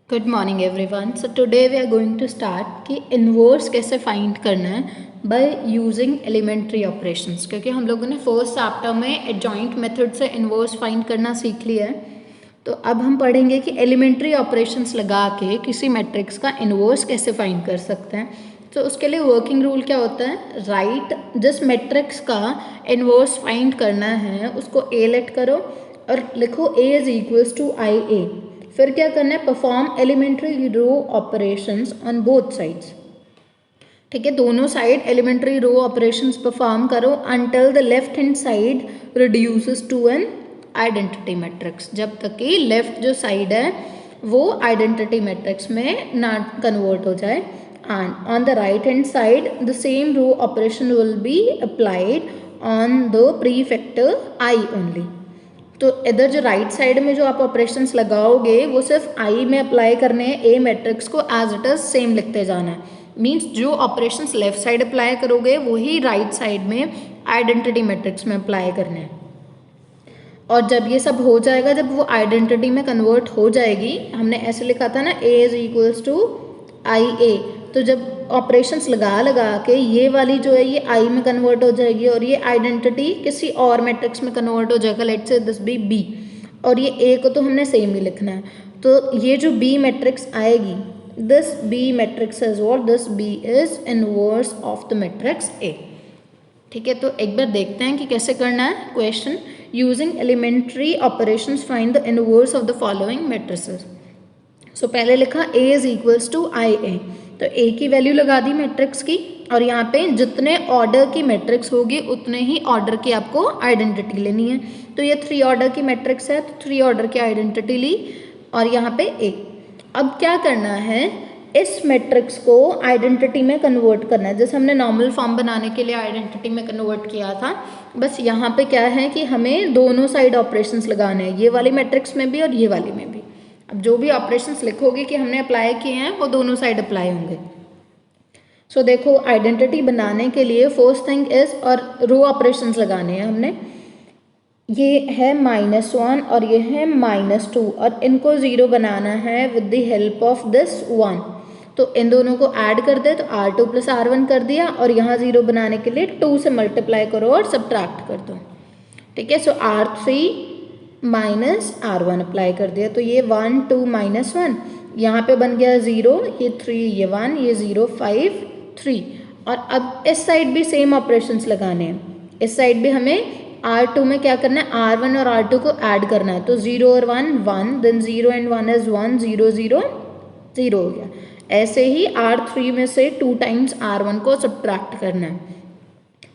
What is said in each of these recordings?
Good morning everyone. So today we are going to start कि inverse कैसे find करना है बाय यूजिंग एलिमेंट्री ऑपरेशंस, क्योंकि हम लोगों ने फर्स्ट चैप्टर में एडजॉइंट मेथड से इन्वर्स फाइंड करना सीख लिया है। तो अब हम पढ़ेंगे कि एलिमेंट्री ऑपरेशंस लगा के किसी मैट्रिक्स का इन्वर्स कैसे फाइंड कर सकते हैं। तो उसके लिए वर्किंग रूल क्या होता है, राइट जिस मैट्रिक्स का इन्वर्स फाइंड करना है उसको ए लेट करो और लिखो A is equals to I A. फिर क्या करना है, perform elementary row operations on both sides. ठीक है, दोनों side elementary row operations perform करो until the left hand side reduces to an identity matrix, जब तक कि लेफ्ट जो साइड है वो आइडेंटिटी मैट्रिक्स में ना कन्वर्ट हो जाए। And on the right hand side the same row operation will be applied on the prefactor I only. तो इधर जो राइट साइड में जो आप ऑपरेशंस लगाओगे वो सिर्फ आई में अप्लाई करने हैं, ए मैट्रिक्स को एज इट इज सेम लिखते जाना है। मीन्स जो ऑपरेशंस लेफ्ट साइड अप्लाई करोगे वही राइट साइड में आइडेंटिटी मैट्रिक्स में अप्लाई करने हैं। और जब ये सब हो जाएगा, जब वो आइडेंटिटी में कन्वर्ट हो जाएगी, हमने ऐसे लिखा था ना ए is equals to I A, तो जब ऑपरेशंस लगा लगा के ये वाली जो है ये आई में कन्वर्ट हो जाएगी और ये आइडेंटिटी किसी और मैट्रिक्स में कन्वर्ट हो जाएगा, let's say this B B, और ये ए को तो हमने सेम ही लिखना है। तो ये जो बी मैट्रिक्स आएगी, this B matrix is what, this B is inverse of the matrix A. ठीक है, तो एक बार देखते हैं कि कैसे करना है। Question, using elementary operations find the inverse of the following matrices. So पहले लिखा A is equals to I A, तो ए की वैल्यू लगा दी मैट्रिक्स की, और यहाँ पे जितने ऑर्डर की मैट्रिक्स होगी उतने ही ऑर्डर की आपको आइडेंटिटी लेनी है। तो ये 3 ऑर्डर की मैट्रिक्स है तो 3 ऑर्डर की आइडेंटिटी ली, और यहाँ पे ए। अब क्या करना है, इस मैट्रिक्स को आइडेंटिटी में कन्वर्ट करना है, जैसे हमने नॉर्मल फॉर्म बनाने के लिए आइडेंटिटी में कन्वर्ट किया था। बस यहाँ पे क्या है कि हमें दोनों साइड ऑपरेशंस लगाने हैं, ये वाली मैट्रिक्स में भी और ये वाली में भी। अब जो भी ऑपरेशंस लिखोगे कि हमने अप्लाई किए हैं वो दोनों साइड अप्लाई होंगे। सो देखो, आइडेंटिटी बनाने के लिए फर्स्ट थिंग इज, और रो ऑपरेशंस लगाने हैं हमने, ये है -1 और ये है -2, और इनको 0 बनाना है with the help of this 1। तो इन दोनों को ऐड कर दे तो R2 + R1 कर दिया, और यहाँ 0 बनाने के लिए 2 से मल्टीप्लाई करो और सब्ट्रैक्ट कर दो। ठीक है, सो R3 - R1 अप्लाई कर दिया, तो ये 1 2 -1, यहाँ पे बन गया 0, ये 3, ये 1, ये 0 5 3। और अब इस साइड भी सेम ऑपरेशंस लगाने हैं, इस साइड भी हमें R2 में क्या करना है, R1 और R2 को ऐड करना है। तो 0 और 1 1, देन 0 एंड 1 इज 1, 0 0 0 हो गया। ऐसे ही R3 में से 2 टाइम्स R1 को सब्ट्रैक्ट करना है,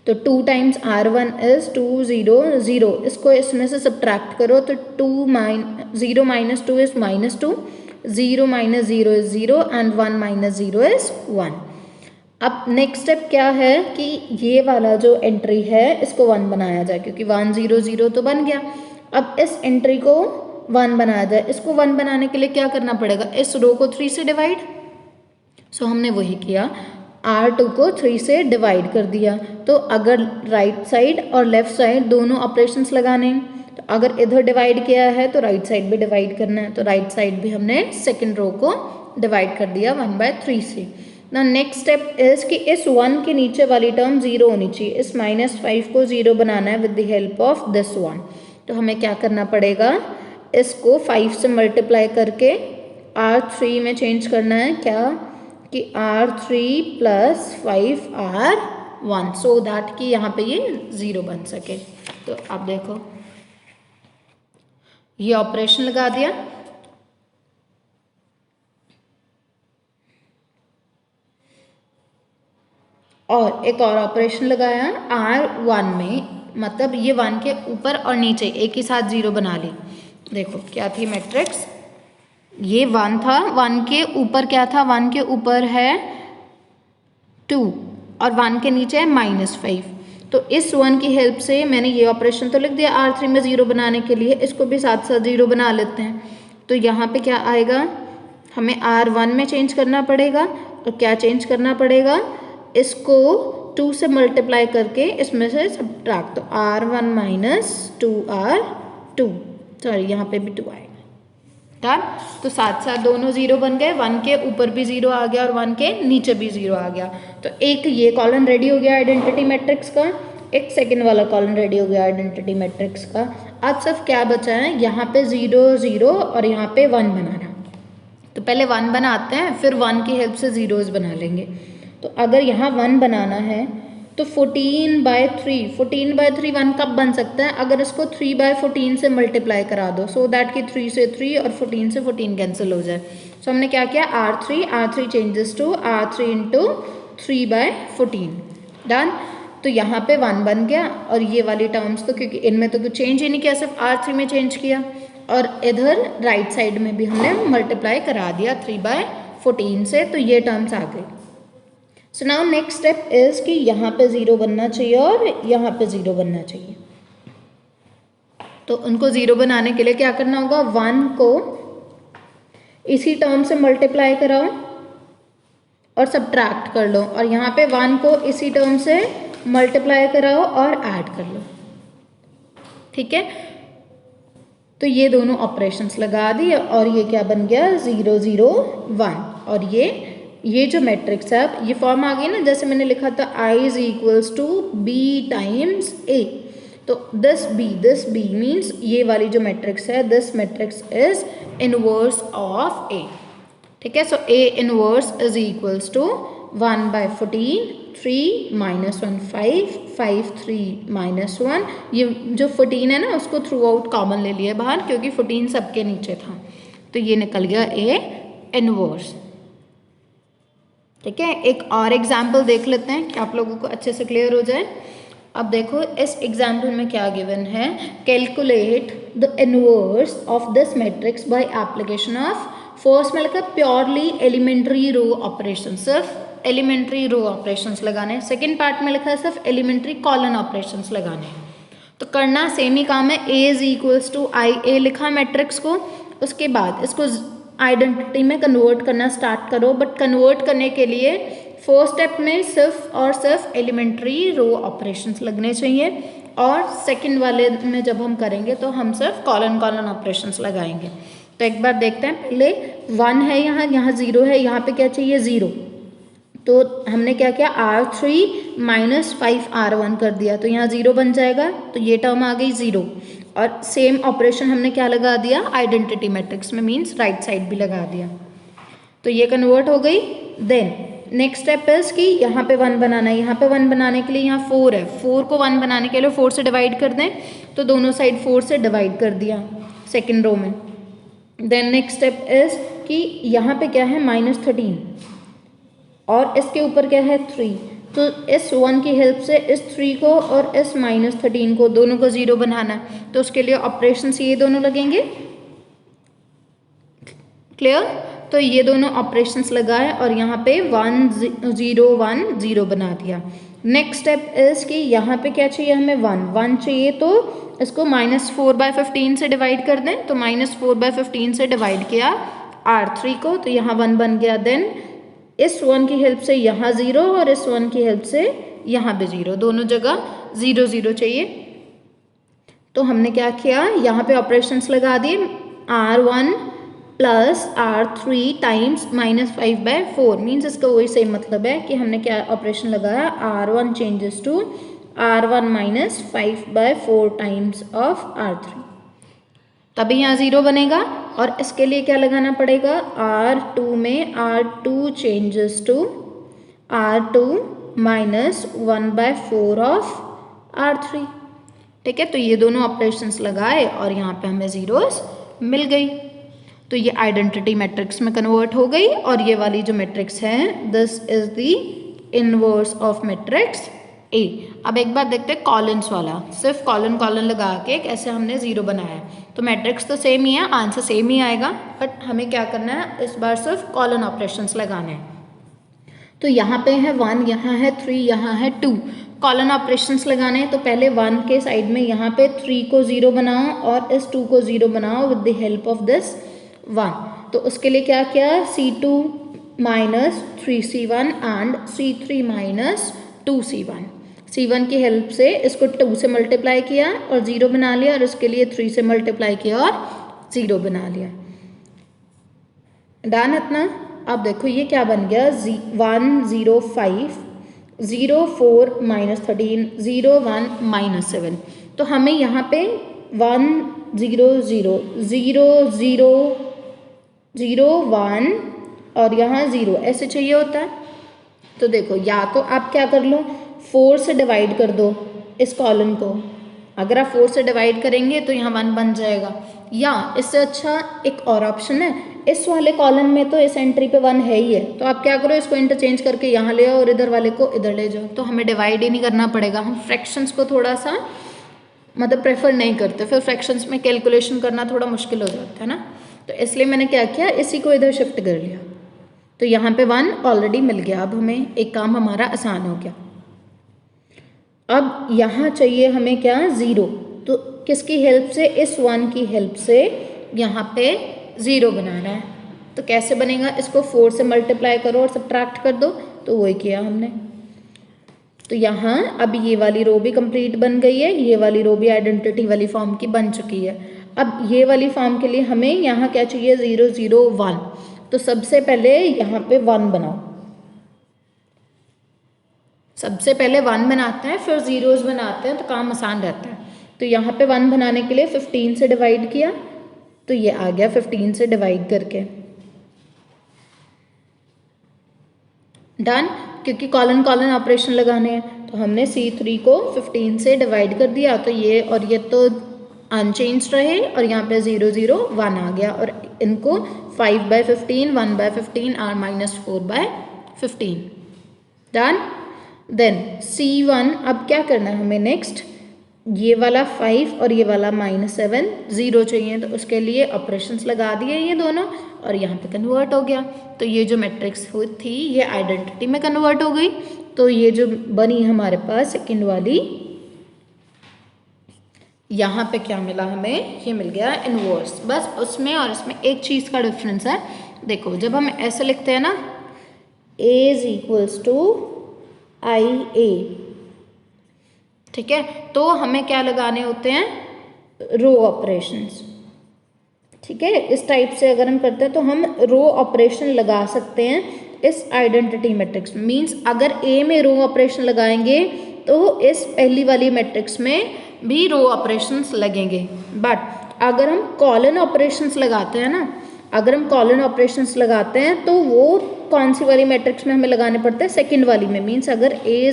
तो 2 टाइम्स R1 इज 2 0 0, इसको इसमें से सब्ट्रैक्ट करो तो 0 - 2 इज -2, 0 - 0 इज 0 एंड 1 - 0 इज 1। अब नेक्स्ट स्टेप क्या है कि ये वाला जो एंट्री है इसको 1 बनाया जाए, क्योंकि 1 0 0 तो बन गया। अब इस एंट्री को 1 बनाया जाए, इसको 1 बनाने के लिए क्या करना पड़ेगा, इस रो को 3 से डिवाइड। सो हमने वही किया, R2 को 3 से डिवाइड कर दिया। तो अगर राइट साइड और लेफ्ट साइड दोनों ऑपरेशंस लगाने हैं, तो अगर इधर डिवाइड किया है तो राइट साइड भी डिवाइड करना है, तो राइट साइड भी हमने सेकेंड रो को डिवाइड कर दिया 1/3 से। ना नेक्स्ट स्टेप इज कि इस 1 के नीचे वाली टर्म 0 होनी चाहिए, इस -5 को 0 बनाना है with the help of this 1। तो हमें क्या करना पड़ेगा, इसको 5 से मल्टीप्लाई करके R3 में चेंज करना है, क्या कि R3 + 5R1, सो दैट कि यहाँ पे ये 0 बन सके। तो अब देखो, ये ऑपरेशन लगा दिया, और एक और ऑपरेशन लगाया R1 में, मतलब ये 1 के ऊपर और नीचे एक ही साथ 0 बना ली। देखो क्या थी मैट्रिक्स, ये 1 था, 1 के ऊपर क्या था, 1 के ऊपर है 2 और 1 के नीचे है -5। तो इस 1 की हेल्प से मैंने ये ऑपरेशन तो लिख दिया R3 में 0 बनाने के लिए, इसको भी साथ साथ 0 बना लेते हैं। तो यहाँ पे क्या आएगा, हमें R1 में चेंज करना पड़ेगा, और क्या चेंज करना पड़ेगा, इसको 2 से मल्टीप्लाई करके इसमें से सब्ट्रैक्ट, तो R1 - 2R2, सॉरी यहाँ पे भी 2 आएगा। डन। तो साथ साथ दोनों जीरो बन गए, 1 के ऊपर भी जीरो आ गया और 1 के नीचे भी जीरो आ गया। तो एक ये कॉलम रेडी हो गया आइडेंटिटी मैट्रिक्स का, एक सेकंड वाला कॉलम रेडी हो गया आइडेंटिटी मैट्रिक्स का। अब सिर्फ क्या बचा है, यहाँ पे 0 0 और यहाँ पे 1 बनाना। तो पहले 1 बनाते हैं, फिर 1 की हेल्प से जीरोज बना लेंगे। तो अगर यहाँ 1 बनाना है तो 14/3, 14/3 1 कब बन सकता है, अगर इसको 3/14 से मल्टीप्लाई करा दो, सो दैट कि 3 से 3 और 14 से 14 कैंसिल हो जाए। सो हमने क्या किया, R3 changes to R3 into 3/14, done. तो यहाँ पे 1 बन गया और ये वाली टर्म्स तो क्योंकि इनमें तो कुछ चेंज ही नहीं किया, सिर्फ R3 में चेंज किया, और इधर राइट साइड में भी हमने मल्टीप्लाई करा दिया 3/14 से, तो ये टर्म्स आ गई। So now next step is कि यहाँ पे 0 बनना चाहिए और यहाँ पे 0 बनना चाहिए। तो उनको 0 बनाने के लिए क्या करना होगा, 1 को इसी टर्म से मल्टीप्लाई कराओ और सब्ट्रैक्ट कर लो, और यहाँ पे 1 को इसी टर्म से मल्टीप्लाई कराओ और ऐड कर लो, ठीक है। तो ये दोनों ऑपरेशंस लगा दिए और ये क्या बन गया, 0 0 1, और ये जो मैट्रिक्स है, अब ये फॉर्म आ गई ना, जैसे मैंने लिखा था I is equals to B times A। तो दिस B मीन्स ये वाली जो मैट्रिक्स है, this matrix is inverse of A, ठीक है। So A inverse is equals to 1/14, 3 -1 5, 5 3 -1। ये जो 14 है ना, उसको थ्रू आउट कॉमन ले लिया बाहर, क्योंकि 14 सबके नीचे था, तो ये निकल गया A इनवर्स, ठीक है। एक और एग्जाम्पल देख लेते हैं कि आप लोगों को अच्छे से क्लियर हो जाए। अब देखो इस एग्जाम्पल में क्या गिवन है, calculate the inverse of this matrix by application of, first में लिखा प्योरली एलिमेंट्री रो ऑपरेशन, सिर्फ एलिमेंट्री रो ऑपरेशंस लगाने हैं। सेकेंड पार्ट में लिखा है सिर्फ एलिमेंट्री कॉलन ऑपरेशंस लगाने हैं। तो करना सेम ही काम है, A is equals to I, A लिखा मैट्रिक्स को, उसके बाद इसको आइडेंटिटी में कन्वर्ट करना स्टार्ट करो, बट कन्वर्ट करने के लिए फर्स्ट स्टेप में सिर्फ और सिर्फ एलिमेंट्री रो ऑपरेशंस लगने चाहिए, और सेकंड वाले में जब हम करेंगे तो हम सिर्फ कॉलन ऑपरेशंस लगाएंगे। तो एक बार देखते हैं, पहले 1 है, यहाँ 0 है, यहाँ पे क्या चाहिए 0, तो हमने क्या किया, R3 - 5 R1 कर दिया, तो यहाँ 0 बन जाएगा, तो ये टर्म आ गई 0, और सेम ऑपरेशन हमने क्या लगा दिया, आइडेंटिटी मैट्रिक्स में, मीन्स राइट साइड भी लगा दिया, तो ये कन्वर्ट हो गई। देन नेक्स्ट स्टेप इज कि यहाँ पे 1 बनाना है, यहाँ पे 1 बनाने के लिए यहाँ 4 है, 4 को 1 बनाने के लिए 4 से डिवाइड कर दें, तो दोनों साइड 4 से डिवाइड कर दिया सेकेंड रो में। देन नेक्स्ट स्टेप इज कि यहाँ पे क्या है, -13, और इसके ऊपर क्या है 3, तो इस 1 की हेल्प से इस 3 को और इस -13 को दोनों को 0 बनाना है, तो उसके लिए ऑपरेशंस ये दोनों लगेंगे, क्लियर। तो ये दोनों ऑपरेशंस लगाए और यहाँ पे 1 0 1 0 बना दिया। नेक्स्ट स्टेप इज कि यहाँ पे क्या चाहिए, हमें 1 चाहिए, तो इसको -4/15 से डिवाइड कर दें, तो -4/15 से डिवाइड किया R3 को, तो यहाँ 1 बन गया। देन इस 1 की हेल्प से यहाँ 0 और इस 1 की हेल्प से यहाँ भी 0, दोनों जगह 0 0 चाहिए। तो हमने क्या किया, यहाँ पे ऑपरेशंस लगा दिए, R1 plus R3 times -5/4, means इसका वही सेम मतलब है कि हमने क्या ऑपरेशन लगाया, R1 changes to R1 - 5/4 times of R3, तभी यहाँ 0 बनेगा। और इसके लिए क्या लगाना पड़ेगा, R2 में R2 changes to R2 - 1/4 of R3, ठीक है। तो ये दोनों ऑपरेशंस लगाए और यहाँ पे हमें जीरोस मिल गई, तो ये आइडेंटिटी मैट्रिक्स में कन्वर्ट हो गई, और ये वाली जो मैट्रिक्स है, this is the inverse of matrix A। अब एक बार देखते हैं कॉलन्स वाला, सिर्फ कॉलन लगा के कैसे हमने 0 बनाया। तो मैट्रिक्स तो सेम ही है, आंसर सेम ही आएगा, बट हमें क्या करना है, इस बार सिर्फ कॉलन ऑपरेशंस लगाने हैं। तो यहाँ पे है 1, यहाँ है 3, यहाँ है 2, कॉलन ऑपरेशंस लगाने हैं। तो पहले 1 के साइड में यहाँ पे 3 को 0 बनाओ और इस 2 को 0 बनाओ with the help of this 1। तो उसके लिए क्या किया, C2 - 3C1 and C3 - 2C1, C1 की हेल्प से इसको 2 से मल्टीप्लाई किया और 0 बना लिया, और इसके लिए 3 से मल्टीप्लाई किया और 0 बना लिया। डन इतना। अब देखो ये क्या बन गया, 105 04 -13 01 -7। तो हमें यहाँ पे 1 0 0 0 0 0 1 और यहाँ 0 ऐसे चाहिए होता है। तो देखो या तो आप क्या कर लो, 4 से डिवाइड कर दो इस कॉलम को। अगर आप 4 से डिवाइड करेंगे तो यहाँ 1 बन जाएगा, या इससे अच्छा एक और ऑप्शन है, इस वाले कॉलम में तो इस एंट्री पे 1 है ही है, तो आप क्या करो इसको इंटरचेंज करके यहाँ ले आओ और इधर वाले को इधर ले जाओ, तो हमें डिवाइड ही नहीं करना पड़ेगा। हम फ्रैक्शंस को थोड़ा सा मतलब प्रेफर नहीं करते, फिर फ्रैक्शंस में कैलकुलेशन करना थोड़ा मुश्किल हो जाता है ना, तो इसलिए मैंने क्या किया, इसी को इधर शिफ्ट कर लिया। तो यहाँ पे 1 ऑलरेडी मिल गया, अब हमें एक काम हमारा आसान हो गया। अब यहाँ चाहिए हमें क्या, 0, तो किसकी हेल्प से, इस 1 की हेल्प से यहाँ पे 0 बनाना है। तो कैसे बनेगा, इसको 4 से मल्टीप्लाई करो और सब्ट्रैक्ट कर दो, तो वही किया हमने। तो यहाँ अब ये वाली रो भी कंप्लीट बन गई है, ये वाली रो भी आइडेंटिटी वाली फॉर्म की बन चुकी है। अब ये वाली फॉर्म के लिए हमें यहाँ क्या चाहिए, 0 0 1। तो सबसे पहले यहाँ पे 1 बनाओ, सबसे पहले 1 बनाते हैं फिर जीरोस बनाते हैं, तो काम आसान रहता है। तो यहाँ पे 1 बनाने के लिए 15 से डिवाइड किया, तो ये आ गया 15 से डिवाइड करके। डन, क्योंकि कॉलन कॉलन ऑपरेशन लगाने हैं, तो हमने C3 को 15 से डिवाइड कर दिया, तो ये और ये तो अनचेंज रहे और यहाँ पे 0 0 1 आ गया, और इनको 5/15 1/15 और -4/15। डन। देन C1 अब क्या करना है हमें नेक्स्ट, ये वाला 5 और ये वाला -7 0 चाहिए, तो उसके लिए ऑपरेशंस लगा दिए ये दोनों और यहाँ पे कन्वर्ट हो गया। तो ये जो मैट्रिक्स हुई थी ये आइडेंटिटी में कन्वर्ट हो गई। तो ये जो बनी हमारे पास सेकंड वाली, यहाँ पे क्या मिला हमें, ये मिल गया इनवर्स। बस उसमें और इसमें एक चीज़ का डिफरेंस है, देखो जब हम ऐसे लिखते हैं ना, A = IA, ठीक है, तो हमें क्या लगाने होते हैं, रो ऑपरेशंस। ठीक है, इस टाइप से अगर हम करते हैं तो हम रो ऑपरेशन लगा सकते हैं इस आइडेंटिटी मैट्रिक्स में। मींस अगर A में रो ऑपरेशन लगाएंगे तो इस पहली वाली मैट्रिक्स में भी रो ऑपरेशंस लगेंगे। बट अगर हम कॉलन ऑपरेशंस लगाते हैं ना, अगर हम कॉलन ऑपरेशंस लगाते हैं तो वो कौन सी वाली मैट्रिक्स में हमें लगाने पड़ते हैं, सेकंड वाली में। मींस अगर A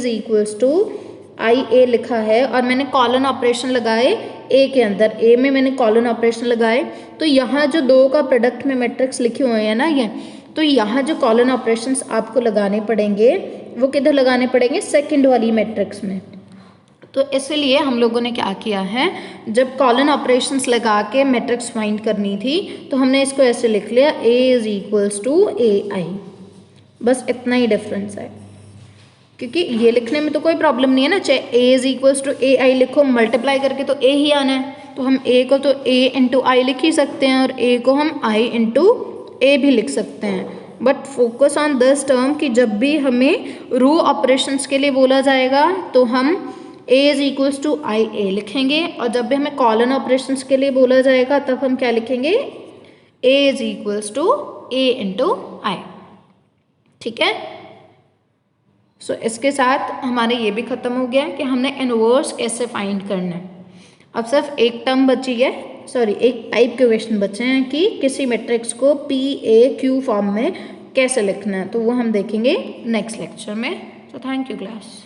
IA लिखा है और मैंने कॉलन ऑपरेशन लगाए A के अंदर, A में मैंने कॉलन ऑपरेशन लगाए, तो यहाँ जो दो का प्रोडक्ट में मैट्रिक्स लिखे हुए हैं ना ये, तो यहाँ जो कॉलन ऑपरेशंस आपको लगाने पड़ेंगे वो किधर लगाने पड़ेंगे, सेकंड वाली मैट्रिक्स में। तो इसलिए हम लोगों ने क्या किया है, जब कॉलन ऑपरेशंस लगा के मैट्रिक्स फाइंड करनी थी तो हमने इसको ऐसे लिख लिया, A AI। बस इतना ही डिफरेंस है, क्योंकि ये लिखने में तो कोई प्रॉब्लम नहीं है ना, चाहे A AI लिखो, मल्टीप्लाई करके तो A ही आना है, तो हम A को तो A इंटू आई लिख ही सकते हैं और A को हम I इंटू A भी लिख सकते हैं। But focus on this term कि जब भी हमें रो ऑपरेशंस के लिए बोला जाएगा तो हम A IA लिखेंगे, और जब भी हमें कॉलन ऑपरेशंस के लिए बोला जाएगा तब हम क्या लिखेंगे, A इंटू आई। ठीक है, सो इसके साथ हमारे ये भी ख़त्म हो गया कि हमने इनवर्स कैसे फाइंड करना है। अब सिर्फ एक टर्म बची है, सॉरी एक टाइप के क्वेश्चन बचे हैं कि किसी मैट्रिक्स को PAQ फॉर्म में कैसे लिखना है, तो वो हम देखेंगे नेक्स्ट लेक्चर में। So thank you class.